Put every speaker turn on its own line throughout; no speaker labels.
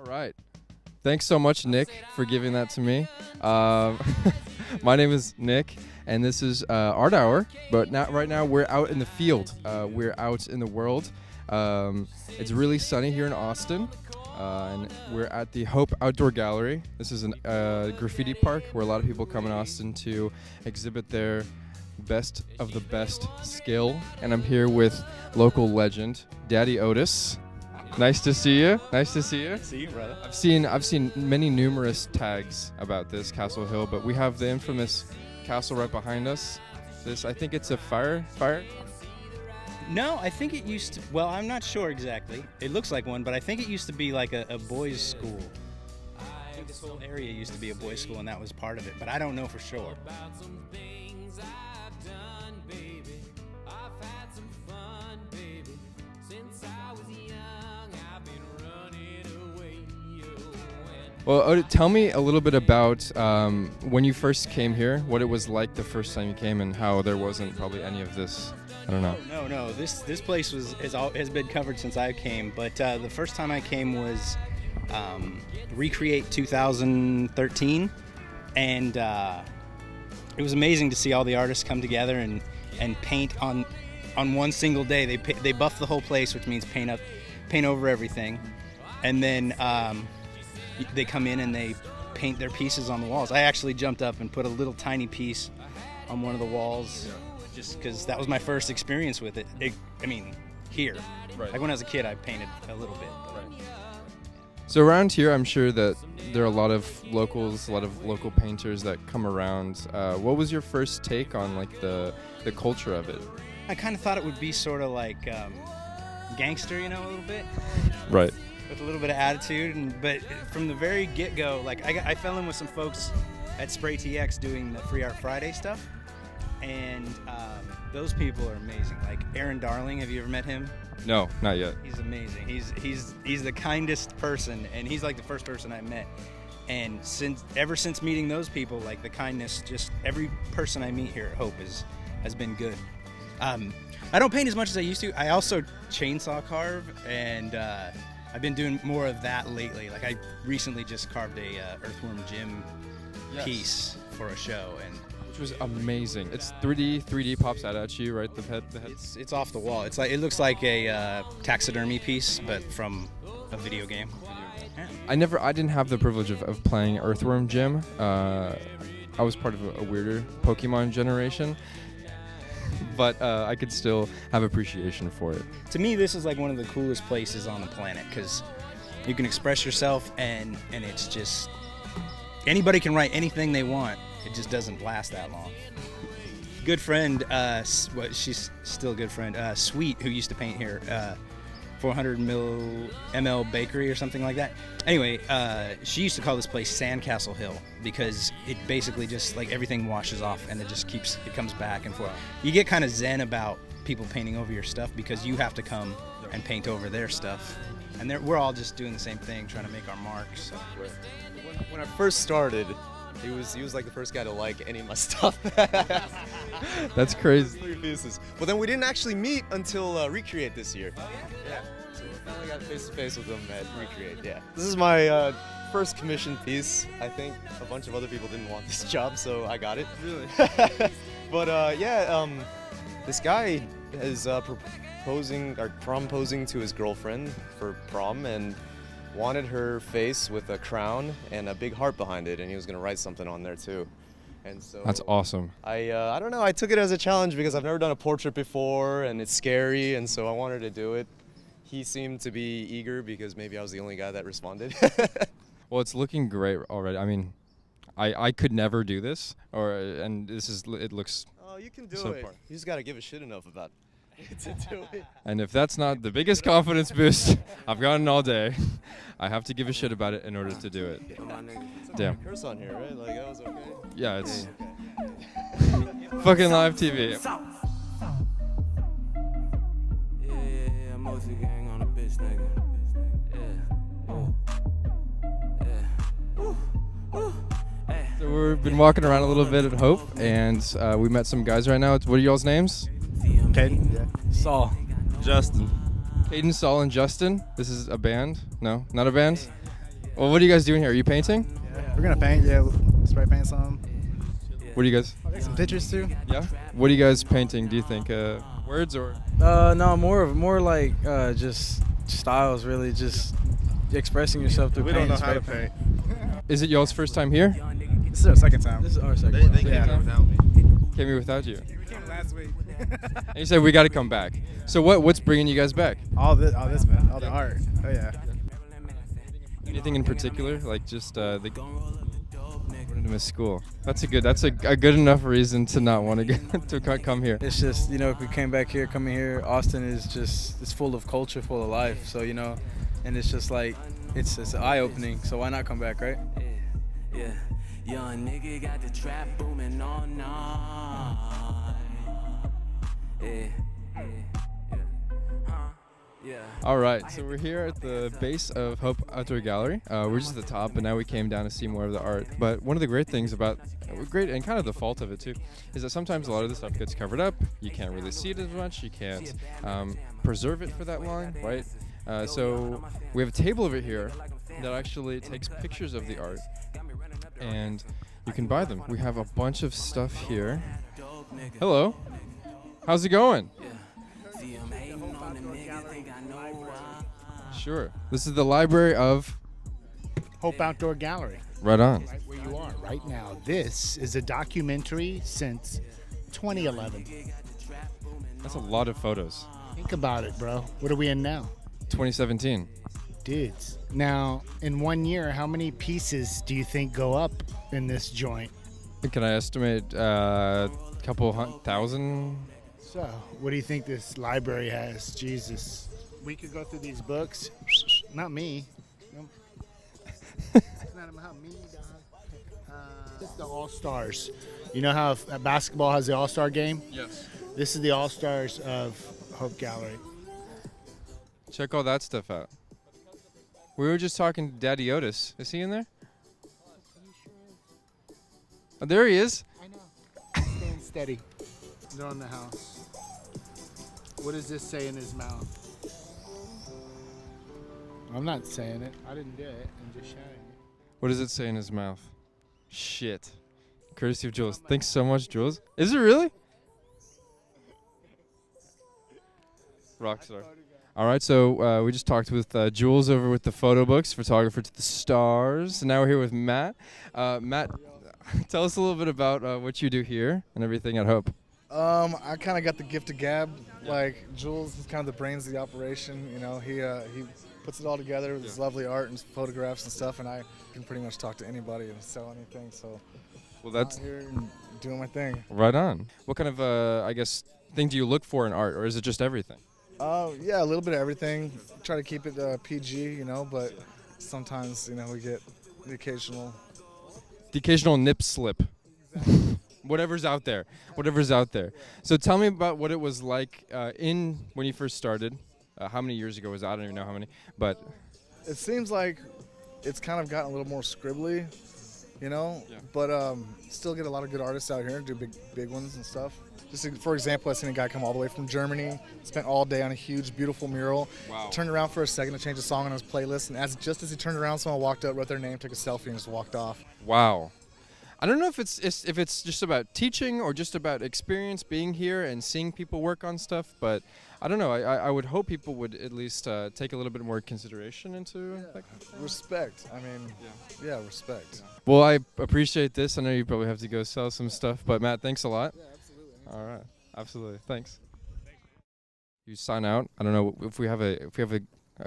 All right. Thanks so much, Nick, for giving that to me. My name is Nick, and this is Art Hour. But right now, we're out in the field. We're out in the world. It's really sunny here in Austin, and we're at the Hope Outdoor Gallery. This is a graffiti park where a lot of people come in Austin to exhibit their best of the best skill. And I'm here with local legend, Daddy Otis. Nice to see you. Nice to see you.
See you, brother.
I've seen many numerous tags about this Castle Hill, but we have the infamous castle right behind us. I think it's a fire.
No, I think it used to. Well, I'm not sure exactly. It looks like one, but I think it used to be like a boys' school. I think this whole area used to be a boys' school, and that was part of it. But I don't know for sure.
Well, tell me a little bit about when you first came here, what it was like the first time you came, and how there wasn't probably any of this. I don't know.
No. This place has been covered since I came, but the first time I came was Recreate 2013, and it was amazing to see all the artists come together and paint on one single day. They buff the whole place, which means paint over everything, and then they come in and they paint their pieces on the walls. I actually jumped up and put a little tiny piece on one of the walls, just because that was my first experience with it. Here.
Right.
Like when I was a kid, I painted a little bit.
Right. So around here, I'm sure that there are a lot of local painters that come around. What was your first take on like the culture of it?
I kind of thought it would be sort of like gangster, a little bit.
Right.
With a little bit of attitude, but from the very get-go, like I fell in with some folks at StreamATX doing the Free Art Friday stuff, and those people are amazing. Like Aaron Darling, have you ever met him?
No, not yet.
He's amazing. He's the kindest person, and he's like the first person I met. And ever since meeting those people, like the kindness, just every person I meet here at Hope has been good. I don't paint as much as I used to. I also chainsaw carve, and I've been doing more of that lately. Like I recently just carved a Earthworm Jim piece for a show, and
which was amazing. It's 3D pops out at you, right? The head.
It's off the wall. It looks like a taxidermy piece, but from a video game. Yeah.
I didn't have the privilege of playing Earthworm Jim. I was part of a weirder Pokemon generation. But I could still have appreciation for it.
To me, this is like one of the coolest places on the planet because you can express yourself, and it's just anybody can write anything they want. It just doesn't last that long. Good friend, she's still a good friend, Sweet, who used to paint here, 400 ml bakery or something like that. Anyway, she used to call this place Sandcastle Hill because it basically just like everything washes off and it comes back and forth. You get kind of zen about people painting over your stuff because you have to come and paint over their stuff. And we're all just doing the same thing, trying to make our marks. So.
When I first started, he was like the first guy to like any of my stuff.
That's crazy.
3 pieces. But then we didn't actually meet until Recreate this year. Oh yeah? Yeah. So we finally got face to face with him at Recreate. Yeah. This is my first commissioned piece. I think a bunch of other people didn't want this job, so I got it.
Really?
But this guy is proposing to his girlfriend for prom and wanted her face with a crown and a big heart behind it, and he was going to write something on there too. And so
that's awesome.
I don't know, I took it as a challenge because I've never done a portrait before and it's scary, and so I wanted to do it. He seemed to be eager because maybe I was the only guy that responded.
Well, it's looking great already. I mean, I could never do this, and it looks.
Oh, you can do
so
it.
far.
You just got to give a shit enough about it to do it.
And if that's not the biggest confidence boost I've gotten all day, I have to give a shit about it in order to do it. Damn.
Curse on here, right? Like that was okay.
Yeah, it's fucking live TV.
Yeah, mostly gang on a bitch nigga.
So we've been walking around a little bit at Hope, and we met some guys right now. What are y'all's names?
Caden,
Saul, Justin.
Caden, Saul, and Justin. This is a band? No, not a band? Well, what are you guys doing here? Are you painting?
We're gonna paint, yeah. Spray paint some.
What do you guys?
Some pictures too.
Yeah. What are you guys painting? Do you think words or?
No, more like just styles, really, just expressing yourself through paint. We don't know how to paint.
Is it y'all's first time here?
This is our second time.
This is our second time.
Yeah.
Came here without you.
We came last week.
And you said we got to come back. So what's bringing you guys back?
All this, man. All the art. Oh yeah.
Anything in particular? Like just the wanting to miss school. That's a good enough reason to not want to get to come here.
It's just, if we came back here, coming here, Austin is just, it's full of culture, full of life. So, and it's just like, it's eye-opening. So why not come back, right?
Yeah, young nigga got the trap booming all night. Yeah.
All right, so we're here at the base of Hope Outdoor Gallery. We're just at the top, but now we came down to see more of the art. But one of the great things about, and kind of the fault of it too, is that sometimes a lot of the stuff gets covered up. You can't really see it as much. You can't preserve it for that long, right? So we have a table over here that actually takes pictures of the art, and you can buy them. We have a bunch of stuff here. Hello, how's it going? Sure. This is the library of
Hope Outdoor Gallery.
Right on.
Right where you are right now. This is a documentary since 2011.
That's a lot of photos.
Think about it, bro. What are we in now?
2017.
Dudes. Now, in 1 year, how many pieces do you think go up in this joint?
Can I estimate a couple thousand?
So, what do you think this library has? Jesus. We could go through these books. Not me. Nope. It's not about me, dog. This is the All-Stars. You know how basketball has the All-Star game?
Yes.
This is the All-Stars of Hope Gallery.
Check all that stuff out. We were just talking to Daddy Otis. Is he in there? Oh, there he is.
I know. Staying steady. They're on the house. What does this say in his mouth? I'm not saying it. I didn't do it. I'm just showing you.
What does it say in his mouth? Shit. Courtesy of Jules. Thanks so much, Jules. Is it really? Rockstar. All right, so we just talked with Jules over with the photo books, photographer to the stars. And now we're here with Matt. Matt, tell us a little bit about what you do here and everything at Hope.
I kind of got the gift of gab. Like Jules is kind of the brains of the operation. He puts it all together with his lovely art and photographs and stuff, and I can pretty much talk to anybody and sell anything. So,
well, that's
out here and doing my thing.
Right on. What kind of thing do you look for in art, or is it just everything?
Yeah, a little bit of everything. Try to keep it PG, but sometimes we get the occasional
nip slip. Whatever's out there. So tell me about what it was like when you first started. How many years ago was that? I don't even know how many. But
it seems like it's kind of gotten a little more scribbly, Yeah. But still get a lot of good artists out here and do big ones and stuff. Just for example, I seen a guy come all the way from Germany, spent all day on a huge, beautiful mural.
Wow.
Turned around for a second to change a song on his playlist, and just as he turned around, someone walked up, wrote their name, took a selfie, and just walked off.
Wow. I don't know if it's just about teaching or just about experience being here and seeing people work on stuff, but I don't know. I would hope people would at least take a little bit more consideration into that kind of thing.
Respect. Respect.
Well, I appreciate this. I know you probably have to go sell some stuff, but Matt, thanks a lot.
Yeah, absolutely.
All right, absolutely. Thanks. You sign out. I don't know if we have a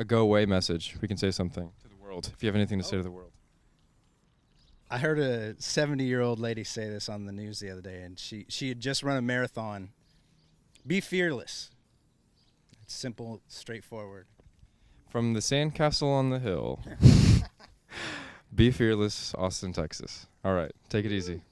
go away message. We can say something to the world. If you have anything to say to the world.
I heard a 70-year-old lady say this on the news the other day, and she had just run a marathon. Be fearless. It's simple, straightforward.
From the sandcastle on the hill. Be fearless, Austin, Texas. All right, take it easy.